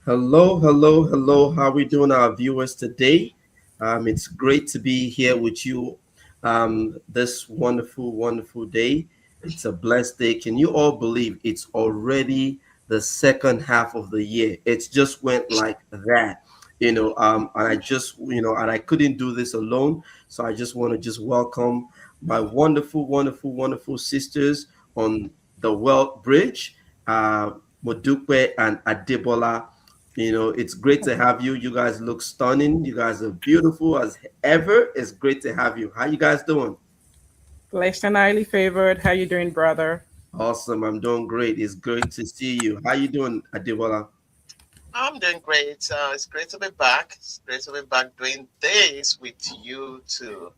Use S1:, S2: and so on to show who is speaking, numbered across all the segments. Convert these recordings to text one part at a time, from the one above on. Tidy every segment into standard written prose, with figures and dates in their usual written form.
S1: Hello, hello, hello. How we doing, our viewers today? It's great to be here with you this wonderful, wonderful day. It's a blessed day. Can you all believe it's already the second half of the year? It's just went like that, and I couldn't do this alone. So I just want to just welcome my wonderful, wonderful, wonderful sisters on the Wealth Bridge, Modupe and Adebola. It's great to have you. You guys look stunning. You guys are beautiful as ever. It's great to have you. How you guys doing?
S2: Blessed and highly favored. How you doing, brother?
S1: Awesome. I'm doing great. It's great to see you. How you doing, Adebola?
S3: I'm doing great. It's great to be back. It's great to be back doing this with you too.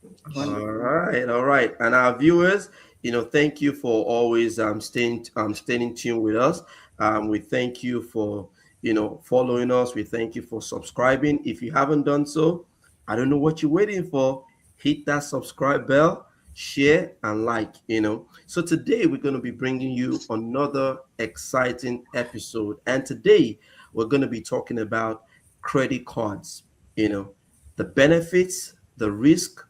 S1: All
S2: Wonderful.
S1: right, all right. And our viewers, thank you for always staying in tune with us. We thank you for following us. We thank you for subscribing. If you haven't done so, I don't know what you're waiting for. Hit that subscribe bell, share, and like. So today we're going to be bringing you another exciting episode. And today we're going to be talking about credit cards. The benefits, the risk,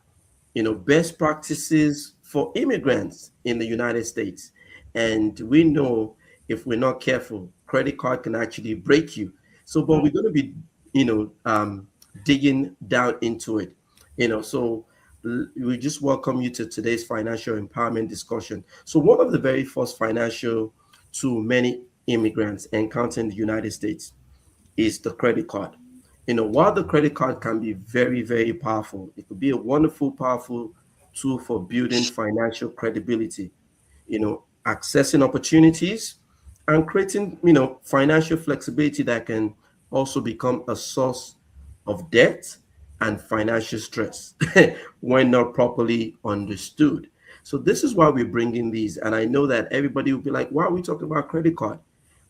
S1: best practices for immigrants in the United States. And we know if we're not careful, credit card can actually break you. So, but we're going to be, digging down into it. So we just welcome you to today's financial empowerment discussion. So, one of the very first financial to many immigrants encountering the United States is the credit card. While the credit card can be very, very powerful, it could be a wonderful, powerful tool for building financial credibility, accessing opportunities and creating, financial flexibility that can also become a source of debt and financial stress when not properly understood. So this is why we're bringing these. And I know that everybody will be like, why are we talking about credit card?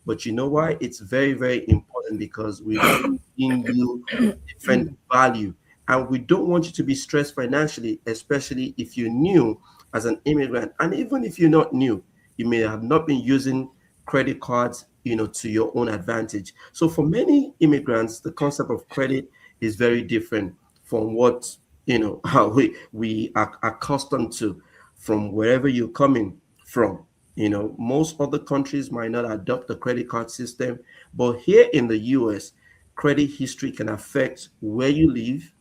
S1: But you know why? It's very, very important because we want to bring you different value. And we don't want you to be stressed financially, especially if you're new as an immigrant. And even if you're not new, you may have not been using credit cards, to your own advantage. So for many immigrants, the concept of credit is very different from what, how we are accustomed to from wherever you're coming from. Most other countries might not adopt the credit card system, but here in the US, credit history can affect where you live,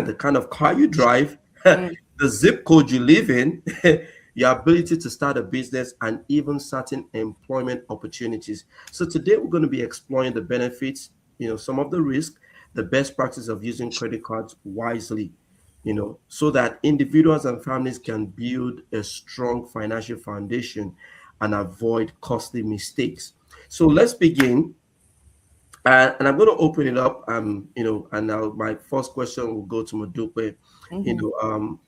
S1: the kind of car you drive,
S2: Mm.
S1: the zip code you live in, your ability to start a business, and even certain employment opportunities. So today we're going to be exploring the benefits, some of the risk, the best practice of using credit cards wisely, so that individuals and families can build a strong financial foundation and avoid costly mistakes. So let's begin. And I'm going to open it up. And now my first question will go to Modupe. You
S2: Mhm.
S1: know, um,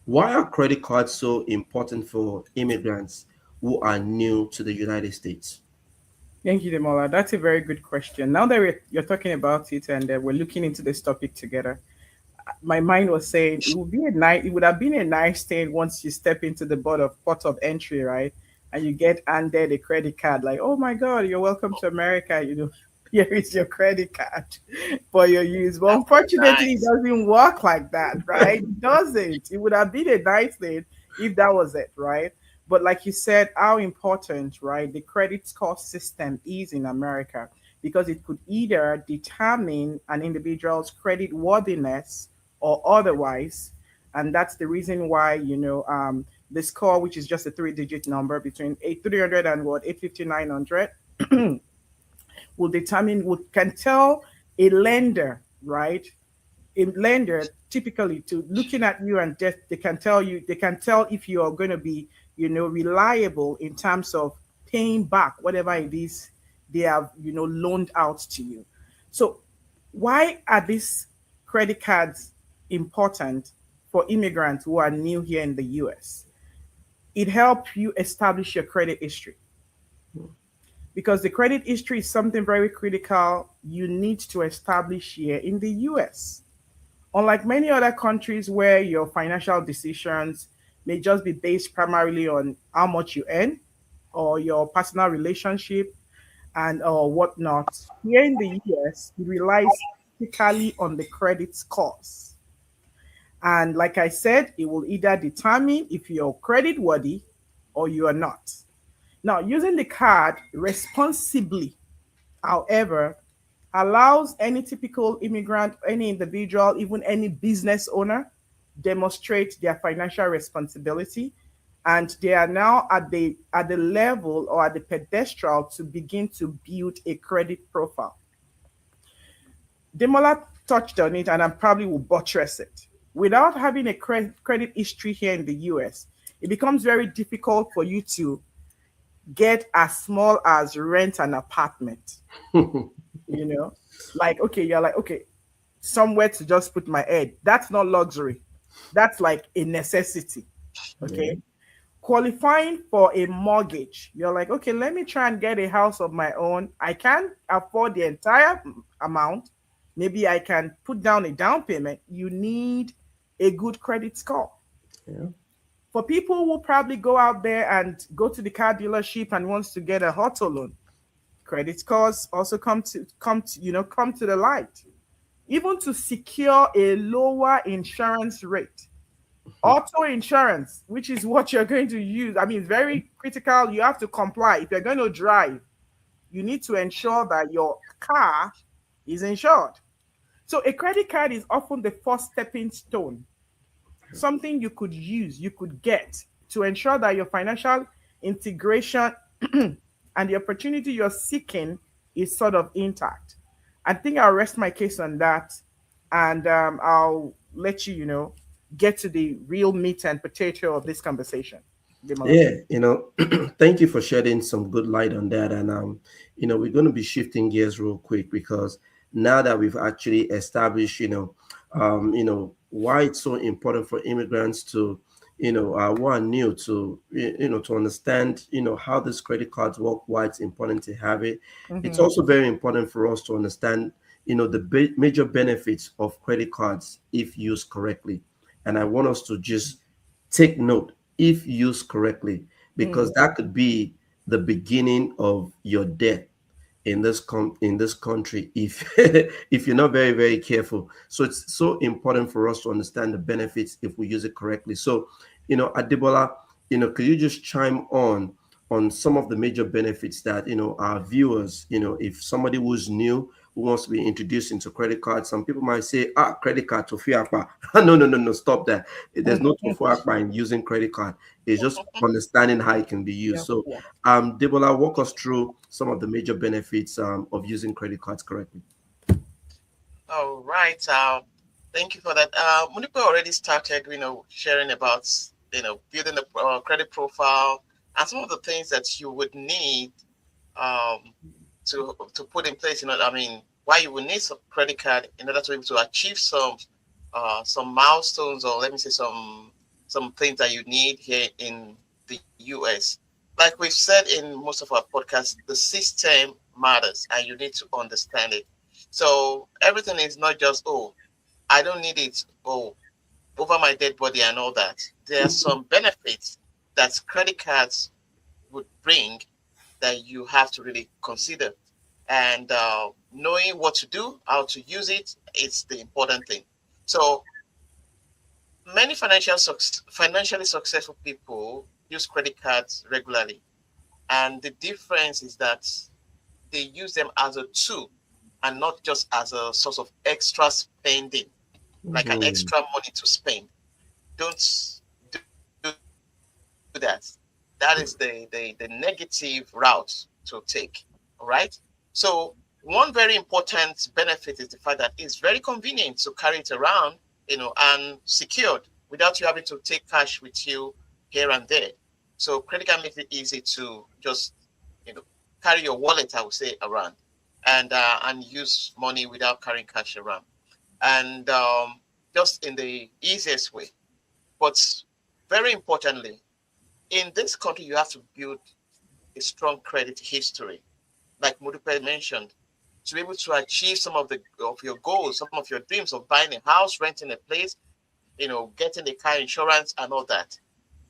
S1: why are credit cards so important for immigrants who are new to the United States?
S2: Thank you, Demola. That's a very good question. Now that you're talking about it and we're looking into this topic together, my mind was saying it would have been a nice thing once you step into the port of entry, right? And you get handed a credit card, like, oh my God, you're welcome to America. Here is your credit card for your use. But
S3: That would be
S2: unfortunately, it
S3: nice.
S2: doesn't work like that, right? It doesn't. It would have been a nice thing if that was it, right? But like you said, how important, right, the credit score system is in America because it could either determine an individual's credit worthiness or otherwise. And that's the reason why, the score, which is just a three-digit number between 300 and what, 850, 900, can tell a lender, right? A lender typically to looking at you and just they can tell if you are going to be, reliable in terms of paying back whatever it is they have, loaned out to you. So why are these credit cards important for immigrants who are new here in the US? It helps you establish your credit history because the credit history is something very critical you need to establish here in the US. Unlike many other countries where your financial decisions may just be based primarily on how much you earn or your personal relationship, and or whatnot. Here in the US, it relies typically on the credit scores. And like I said, it will either determine if you're credit worthy or you are not. Now, using the card responsibly, however, allows any typical immigrant, any individual, even any business owner demonstrate their financial responsibility, and they are now at the level or at the pedestal to begin to build a credit profile. Demola touched on it, and I probably will buttress it. Without having a credit history here in the US, it becomes very difficult for you to get as small as rent an apartment. You know, like, okay, you're like, okay, somewhere to just put my head. That's not luxury. That's like a necessity.
S1: Yeah.
S2: Okay. Qualifying for a mortgage, you're like, okay, let me try and get a house of my own. I can't afford the entire amount. Maybe I can put down a down payment. You need a good credit score.
S1: Yeah.
S2: For people who probably go out there and go to the car dealership and wants to get a auto loan, credit scores also come to the light. Even to secure a lower insurance rate, auto insurance, which is what you're going to use. I mean, it's very critical. You have to comply. If you're going to drive, you need to ensure that your car is insured. So a credit card is often the first stepping stone, something you could use, you could get to ensure that your financial integration and the opportunity you're seeking is sort of intact. I think I'll rest my case on that, and I'll let you, get to the real meat and potato of this conversation. Demola.
S1: Yeah, thank you for shedding some good light on that. And we're going to be shifting gears real quick because now that we've actually established, why it's so important for immigrants to, who are new to, to understand, how these credit cards work, why it's important to have it. It's
S2: Mm-hmm.
S1: also very important for us to understand, the major benefits of credit cards if used correctly. And I want us to just take note if used correctly, because
S2: Mm-hmm.
S1: that could be the beginning of your death in this country if if you're not very very careful. So it's so important for us to understand the benefits if we use it correctly. So, Adibola, could you just chime on some of the major benefits that our viewers, if somebody who's new who wants to be introduced into credit cards, some people might say, credit card to fiapa. No, no, no, no, stop that. There's no tofu akpa in using credit card. It's just understanding how it can be
S2: Yeah,
S1: used. So
S2: yeah.
S1: Debola, walk us through some of the major benefits of using credit cards correctly.
S3: All right. Thank you for that. Munipe already started, sharing about, building a credit profile and some of the things that you would need um, to put in place. I mean, why you would need some credit card in order to be able to achieve some milestones, or let me say some things that you need here in the US. Like we've said in most of our podcasts, the system matters and you need to understand it. So everything is not just, oh, I don't need it, oh, over my dead body and all that. There are some benefits that credit cards would bring that you have to really consider. And knowing what to do, how to use it, it's the important thing. So many financially successful people use credit cards regularly, and the difference is that they use them as a tool and not just as a source of extra spending, like an
S1: Mhm.
S3: extra money to spend. Don't do that. That is the negative route to take. All right. So one very important benefit is the fact that it's very convenient to carry it around, and secured without you having to take cash with you here and there. So credit card makes it easy to just, you know, carry your wallet, I would say, around, and use money without carrying cash around, and just in the easiest way. But very importantly, in this country, you have to build a strong credit history, like Mudupe mentioned, to be able to achieve some of your goals, some of your dreams of buying a house, renting a place, getting a car insurance and all that.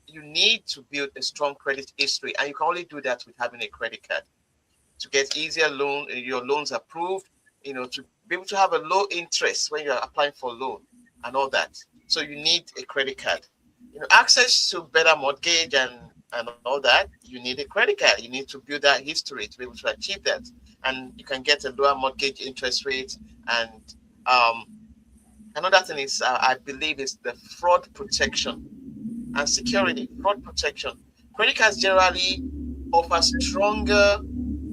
S3: You need to build a strong credit history, and you can only do that with having a credit card. to get easier your loans approved, to be able to have a low interest when you're applying for a loan and all that. So you need a credit card. Access to better mortgage and all that, you need a credit card. You need to build that history to be able to achieve that. And you can get a lower mortgage interest rate. And um, another thing is, I believe, is the fraud protection and security. Fraud protection. Credit cards generally offer stronger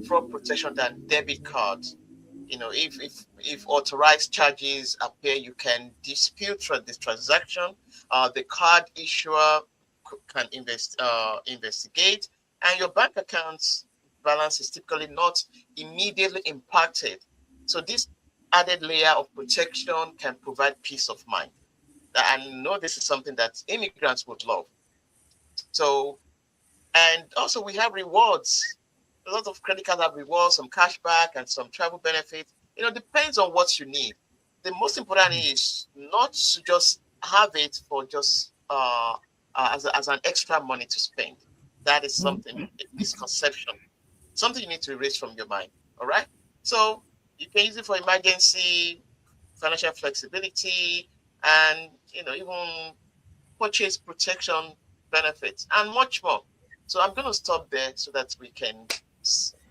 S3: fraud protection than debit cards. If authorized charges appear, you can dispute this transaction. The card issuer can investigate, and your bank account's balance is typically not immediately impacted. So this added layer of protection can provide peace of mind. I know this is something that immigrants would love. So, and also we have rewards. A lot of credit cards have rewards, some cashback, and some travel benefits. Depends on what you need. The most important thing is not to just have it for just as an extra money to spend. That is something, a misconception, something you need to erase from your mind. All right. So you can use it for emergency, financial flexibility, and even purchase protection benefits and much more. So I'm going to stop there so that we can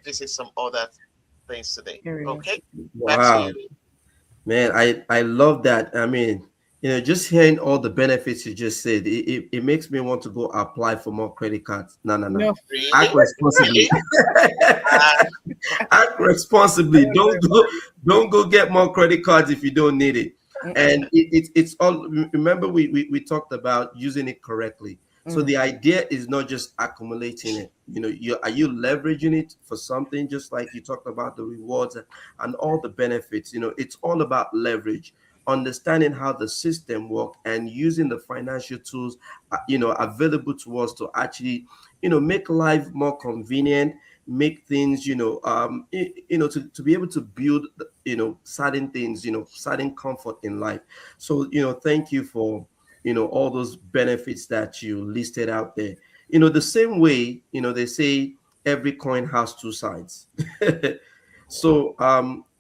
S3: visit some other things today. Okay, back to
S1: Wow,
S3: you.
S1: man, I love that. I mean, just hearing all the benefits you just said, it makes me want to go apply for more credit cards. No, no, no.
S2: No,
S1: Act
S3: Really,
S1: responsibly.
S3: really. Uh,
S1: Act responsibly. Don't go get more credit cards if you don't need it. And
S2: mm-mm,
S1: it's all. Remember, we talked about using it correctly. So
S2: mm.
S1: the idea is not just accumulating it. Are you leveraging it for something? Just like you talked about the rewards and all the benefits. It's all about leverage, understanding how the system work, and using the financial tools available to us to actually make life more convenient, make things to be able to build certain things, certain comfort in life. So thank you for all those benefits that you listed out there. The same way, they say every coin has two sides. So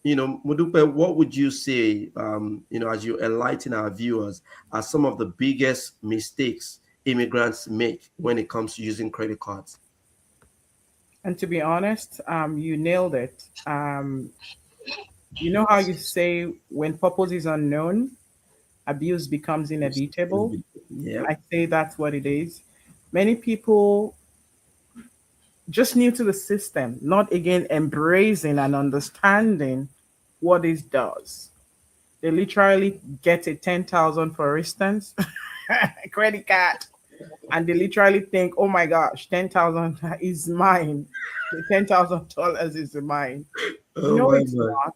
S1: Mudupe, what would you say, as you enlighten our viewers, are some of the biggest mistakes immigrants make when it comes to using credit cards?
S2: And to be honest, you nailed it. You know how you say when purpose is unknown, abuse becomes inevitable.
S1: Yeah.
S2: I say that's what it is. Many people just new to the system, not again embracing and understanding what this does. They literally get a 10,000, for instance, credit card, and they literally think, oh my gosh, 10,000 is mine. The $10,000 is mine.
S1: Oh
S2: No,
S1: my
S2: it's
S1: God.
S2: not.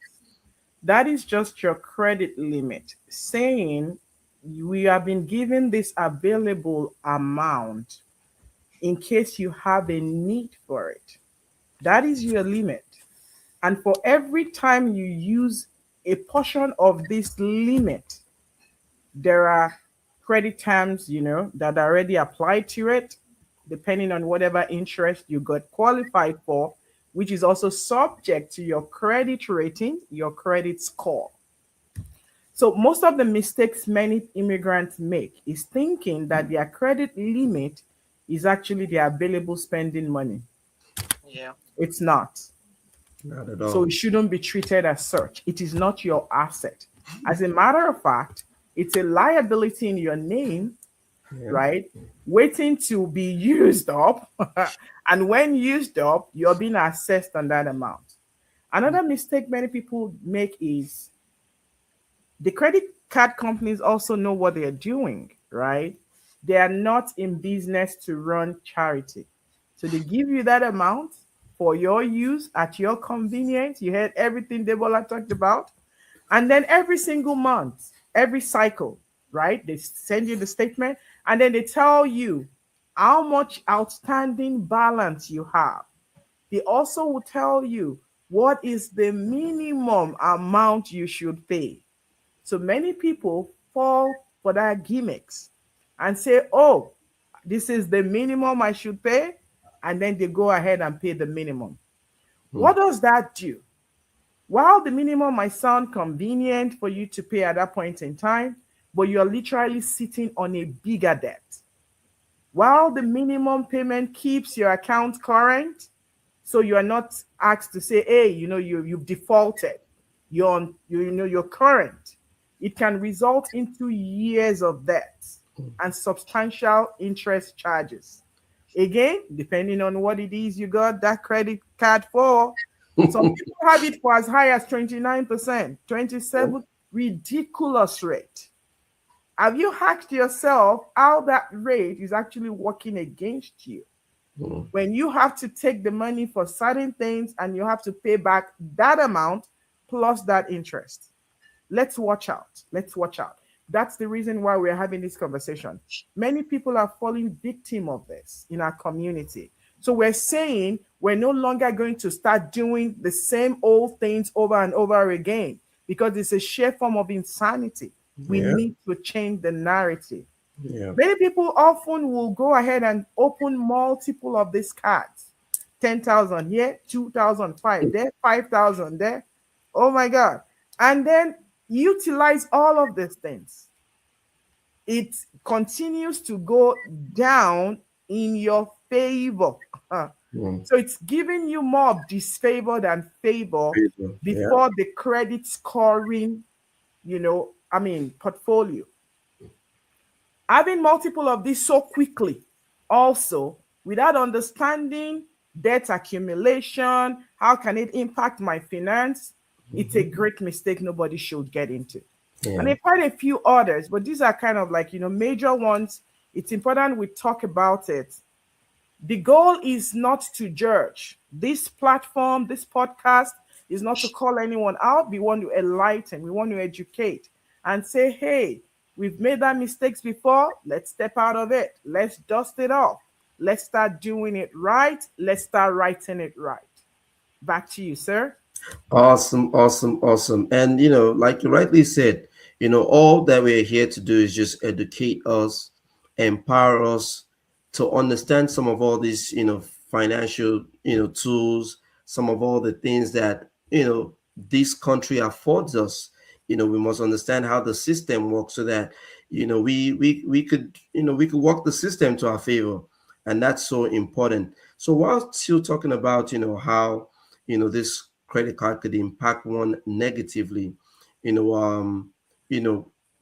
S2: That is just your credit limit saying we have been given this available amount in case you have a need for it. That is your limit. And for every time you use a portion of this limit, there are credit terms, that are already applied to it, depending on whatever interest you got qualified for, which is also subject to your credit rating, your credit score. So most of the mistakes many immigrants make is thinking that their credit limit is actually their available spending money.
S3: yeah.
S2: It's not.
S1: Not at
S2: So
S1: all.
S2: it shouldn't be treated as such. It is not your asset. As a matter of fact, it's a liability in your name,
S1: Yeah.
S2: right? Waiting to be used up. And when used up, you're being assessed on that amount. Another mistake many people make is the credit card companies also know what they're doing, right? They are not in business to run charity. So they give you that amount for your use at your convenience. You heard everything Debola talked about. And then every single month, every cycle, right? They send you the statement and then they tell you how much outstanding balance you have. They also will tell you what is the minimum amount you should pay. So many people fall for that gimmicks and say, oh, this is the minimum I should pay. And then they go ahead and pay the minimum. What does that do? While the minimum might sound convenient for you to pay at that point in time, but you're literally sitting on a bigger debt. While the minimum payment keeps your account current, so you are not asked to say, hey, you've defaulted. You're on, you're current. It can result into years of debt and substantial interest charges. Again, depending on what it is you got that credit card for. Some people have it for as high as 29%, 27, ridiculous rate. Have you hacked yourself how that rate is actually working against you? When you have to take the money for certain things and you have to pay back that amount plus that interest. Let's watch out. Let's watch out. That's the reason why we're having this conversation. Many people are falling victim of this in our community. So we're saying we're no longer going to start doing the same old things over and over again because it's a sheer form of insanity. We need to change the narrative. Many people often will go ahead and open multiple of these cards. 10,000 here, 2,005 there, 5,000 there. Oh my God. And then utilize all of these things. It continues to go down in your favor. So it's giving you more of disfavor than favor before the credit scoring, portfolio. Having multiple of these so quickly also without understanding debt accumulation, how can it impact my finance? It's a great mistake nobody should get into. And there are quite a few others, but these are kind of like, major ones. It's important we talk about it. The goal is not to judge. This platform, this podcast is not to call anyone out. We want to enlighten, we want to educate and say, hey, we've made that mistakes before. Let's step out of it. Let's dust it off. Let's start doing it right. Let's start writing it right. Back to you, sir.
S1: Awesome, awesome, awesome. And like you rightly said, all that we're here to do is just educate us, empower us to understand some of all these, financial, tools, some of all the things that, this country affords us. We must understand how the system works so that, we could, we could work the system to our favor. And that's so important. So while still talking about, how, this credit card could impact one negatively, you know, um,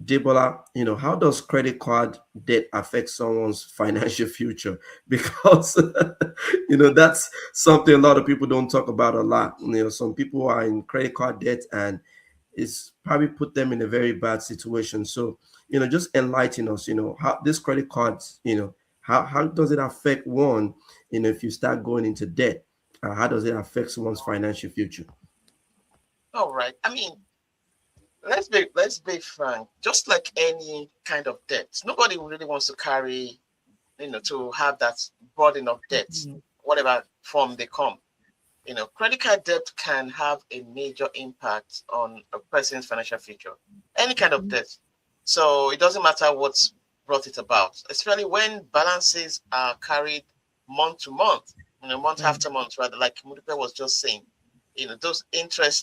S1: Debola, how does credit card debt affect someone's financial future? Because that's something a lot of people don't talk about a lot. Some people are in credit card debt and it's probably put them in a very bad situation. So, just enlighten us, how this credit cards, how does it affect one, if you start going into debt? How does it affect someone's financial future?
S3: All right. I mean, let's be frank. Just like any kind of debt, nobody really wants to carry, to have that burden of debt, whatever form they come. Credit card debt can have a major impact on a person's financial future. Any kind of debt. So it doesn't matter what's brought it about, especially when balances are carried month to month, month after month, rather, like Mudipe was just saying. Those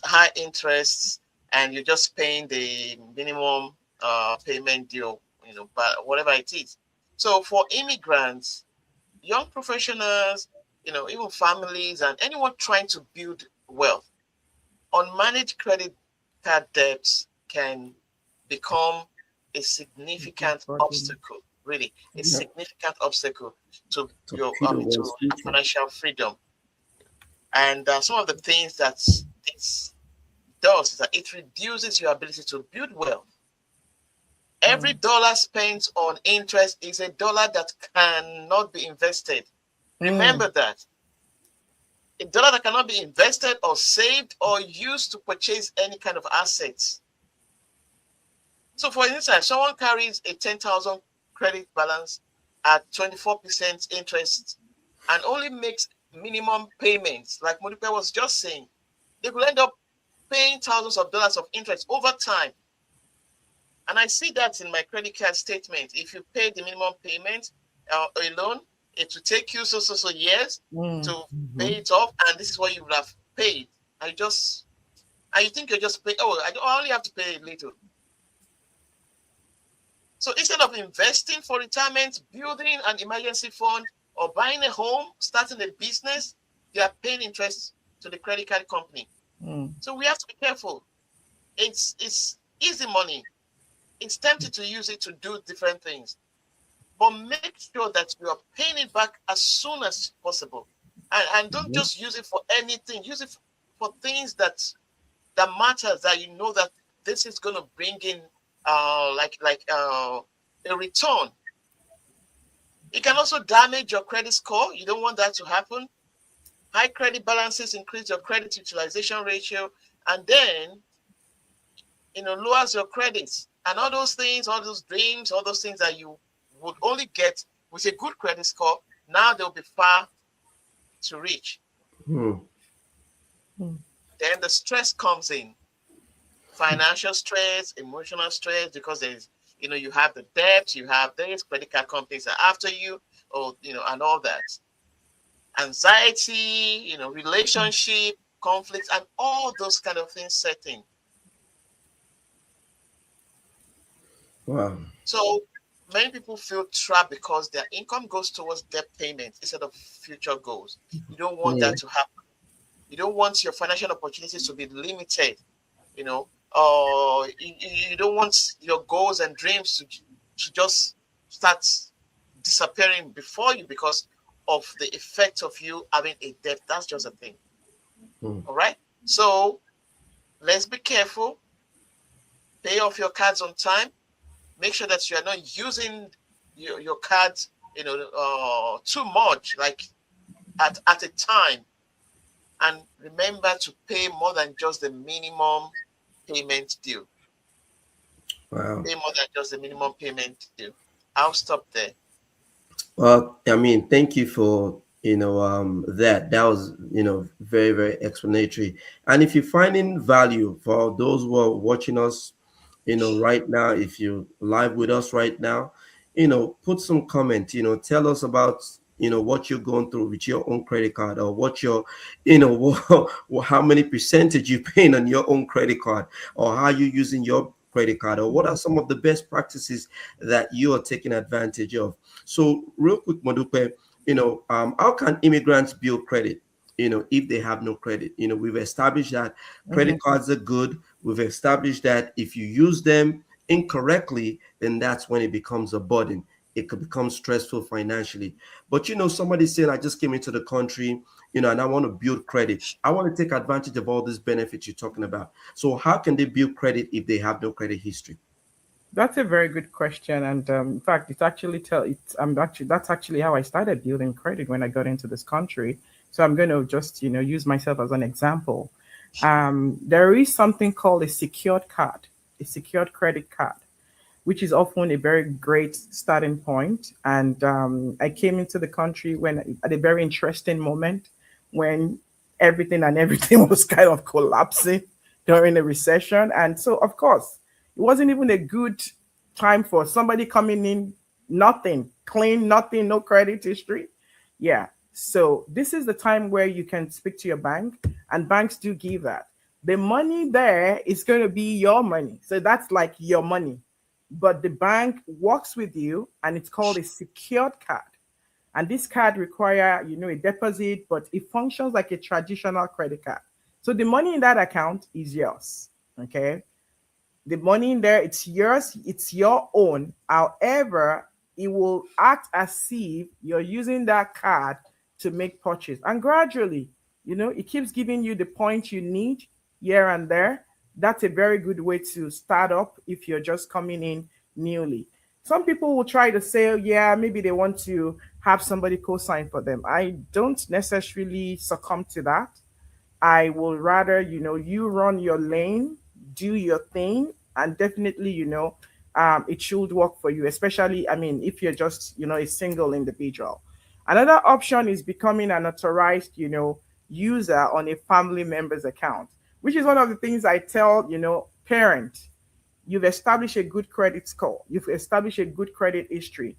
S3: high interests, and you're just paying the minimum payment due, but whatever it is. So for immigrants, young professionals, even families and anyone trying to build wealth, unmanaged credit card debts can become a significant obstacle, really, a significant obstacle to your to financial freedom. And some of the things that this does is that it reduces your ability to build wealth. Every dollar spent on interest is a dollar that cannot be invested. Remember that. A dollar that cannot be invested or saved or used to purchase any kind of assets. So for instance, someone carries a 10,000 credit balance at 24% interest and only makes minimum payments, like Modipe was just saying. They will end up paying thousands of dollars of interest over time. And I see that in my credit card statement. If you pay the minimum payment alone, it will take you so years to pay it off, and this is what you will have paid. And you think you're just paying. Oh, I only have to pay a little. So instead of investing for retirement, building an emergency fund, or buying a home, starting a business, you are paying interest to the credit card company.
S2: Mm.
S3: So we have to be careful. It's easy money. It's tempting to use it to do different things. But make sure that you are paying it back as soon as possible. And don't
S1: Mhm.
S3: just use it for anything. Use it for things that matters, that you know that this is going to bring in a return. It can also damage your credit score. You don't want that to happen. High credit balances increase your credit utilization ratio, and then lowers your credits. And all those things, all those dreams, all those things that you would only get with a good credit score, now they'll be far to reach.
S1: Hmm.
S2: Mm.
S3: Then the stress comes in. Financial stress, emotional stress, because you have the debt, you have this, credit card companies are after you, or and all that. Anxiety, relationship conflicts, and all those kind of things setting.
S1: Wow.
S3: So many people feel trapped because their income goes towards debt payments instead of future goals. You don't want
S1: Hmm.
S3: that to happen. You don't want your financial opportunities to be limited, or you don't want your goals and dreams to just start disappearing before you because of the effect of you having a debt. That's just a thing.
S1: Hmm.
S3: All right. So let's be careful. Pay off your cards on time. Make sure that you are not using your cards, too much, like at a time. And remember to pay more than just the minimum payment due.
S1: Wow.
S3: Pay more than just the minimum payment due. I'll stop there.
S1: Well, I mean, thank you for that. That was very very explanatory. And if you're finding value for those who are watching us, right now, if you're live with us right now, put some comment. Tell us about what you're going through with your own credit card, or what your how many percentage you paying on your own credit card, or how you using your credit card, or what are some of the best practices that you are taking advantage of. So real quick, Modupe, how can immigrants build credit? If they have no credit, we've established that credit
S2: Mhm.
S1: cards are good. We've established that if you use them incorrectly, then that's when it becomes a burden. It could become stressful financially. But somebody saying, I just came into the country, and I want to build credit. I want to take advantage of all these benefits you're talking about. So how can they build credit if they have no credit history?
S2: That's a very good question, and in fact, it's actually tell it's I'm actually that's actually how I started building credit when I got into this country. So I'm going to just use myself as an example. There is something called a secured card, a secured credit card, which is often a very great starting point. And I came into the country when at a very interesting moment when everything and everything was kind of collapsing during a recession. And so, of course, it wasn't even a good time for somebody coming in, nothing, clean, nothing, no credit history. Yeah. So this is the time where you can speak to your bank, and banks do give that. The money there is going to be your money. So that's like your money, but the bank works with you, and it's called a secured card. And this card require a deposit, but it functions like a traditional credit card. So the money in that account is yours. Okay, the money in there, it's yours, it's your own. However, it will act as if you're using that card to make purchase, and gradually it keeps giving you the points you need here and there. That's a very good way to start up if you're just coming in newly. Some people will try to say, oh, yeah, maybe they want to have somebody co-sign for them. I don't necessarily succumb to that. I will rather, you run your lane, do your thing, and definitely, it should work for you, especially, I mean, if you're just, a single individual. Another option is becoming an authorized, user on a family member's account, which is one of the things I tell, parents. You've established a good credit score, you've established a good credit history.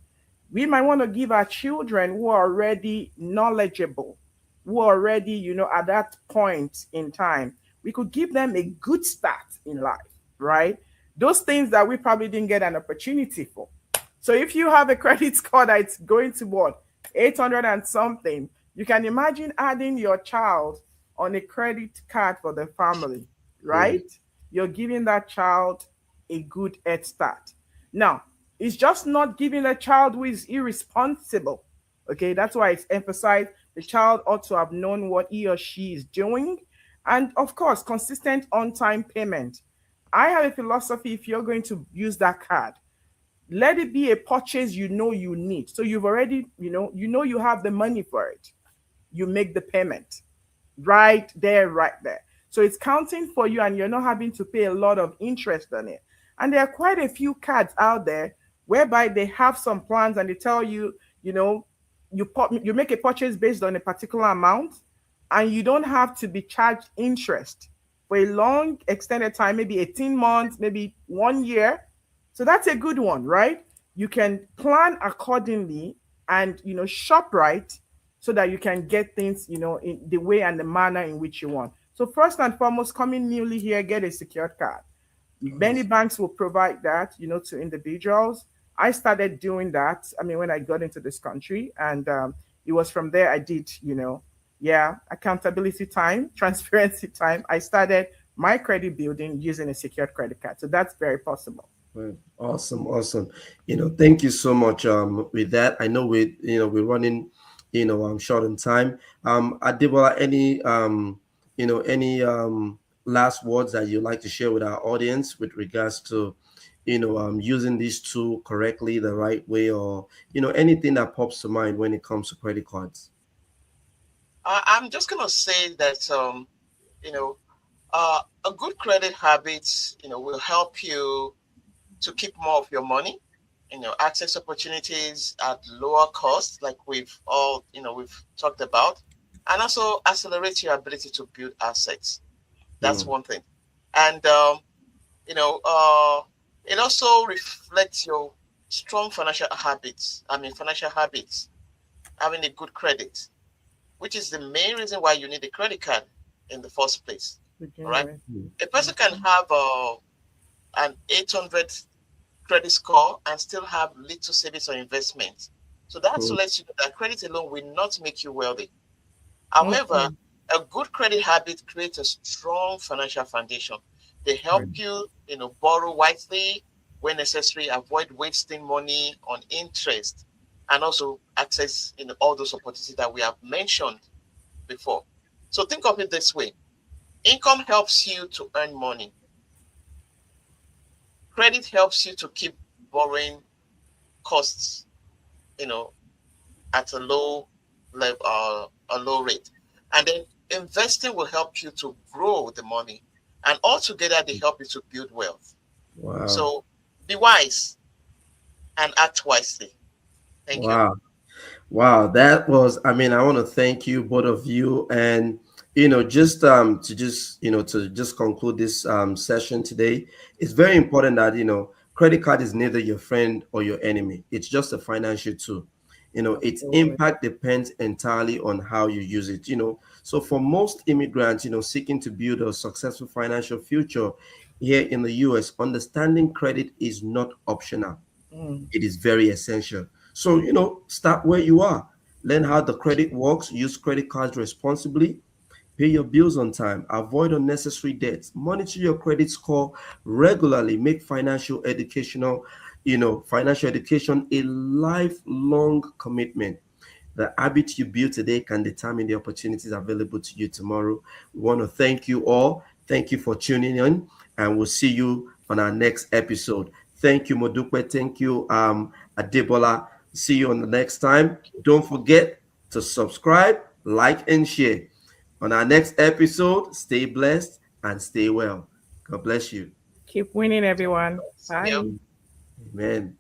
S2: We might want to give our children who are already knowledgeable, who are already, at that point in time, we could give them a good start in life, right? Those things that we probably didn't get an opportunity for. So if you have a credit score that's going to what, 800 and something, you can imagine adding your child on a credit card for the family,
S1: Mm,
S2: right? You're giving that child a good head start. Now, it's just not giving a child who is irresponsible. Okay, that's why it's emphasized the child ought to have known what he or she is doing. And of course, consistent on time payment. I have a philosophy: if you're going to use that card, let it be a purchase you need. So you've already, you have the money for it. You make the payment right there, right there. So it's counting for you and you're not having to pay a lot of interest on it. And there are quite a few cards out there whereby they have some plans and they tell you, you know, you make a purchase based on a particular amount and you don't have to be charged interest for a long extended time, maybe 18 months, maybe 1 year. So that's a good one, right? You can plan accordingly and shop right so that you can get things, in the way and the manner in which you want. So first and foremost, coming newly here, get a secured card. Many
S1: awesome.
S2: banks will provide that, to individuals. I started doing that. I mean, when I got into this country, and it was from there I did, yeah, accountability time, transparency time. I started my credit building using a secured credit card. So that's very possible.
S1: Right. Awesome, awesome. Thank you so much. With that, I know we're running, short on time. Adebola, any last words that you'd like to share with our audience with regards to, using these two correctly, the right way, or anything that pops to mind when it comes to credit cards.
S3: I'm just gonna say that you know, a good credit habit, will help you to keep more of your money, access opportunities at lower cost, like we've talked about, and also accelerate your ability to build assets. That's
S1: Mm,
S3: one thing. And you know, it also reflects your strong financial habits. I mean, financial habits, having a good credit, which is the main reason why you need a credit card in the first place. All
S2: Begin
S3: right.
S2: with.
S1: mm,
S3: A person can have an 800 credit score and still have little savings or investment. So that's to
S1: mm,
S3: let you know that credit alone will not make you wealthy. However,
S2: Mm-mm.
S3: a good credit habit creates a strong financial foundation. They
S1: right.
S3: help you, borrow wisely when necessary, avoid wasting money on interest, and also access all those opportunities that we have mentioned before. So think of it this way: income helps you to earn money. Credit helps you to keep borrowing costs, you know, at a low level, a low rate. And then investing will help you to grow the money. And altogether, they help you to build wealth.
S1: Wow.
S3: So be wise and act wisely. Thank you.
S1: Wow. Wow, that was, I mean, I want to thank you, both of you. And, just to just conclude this session today, it's very important that, credit card is neither your friend or your enemy. It's just a financial tool. Its
S2: Absolutely.
S1: impact depends entirely on how you use it. So for most immigrants, seeking to build a successful financial future here in the US, understanding credit is not optional,
S2: Mm.
S1: it is very essential. So, start where you are. Learn how the credit works, use credit cards responsibly, pay your bills on time, avoid unnecessary debts, monitor your credit score regularly, make financial education a lifelong commitment. The habits you build today can determine the opportunities available to you tomorrow. We want to thank you all. Thank you for tuning in, and we'll see you on our next episode. Thank you, Modupe. Thank you, Adebola. See you on the next time. Don't forget to subscribe, like, and share. On our next episode, stay blessed and stay well. God bless you.
S2: Keep winning, everyone.
S3: Yeah.
S2: Bye.
S1: Amen.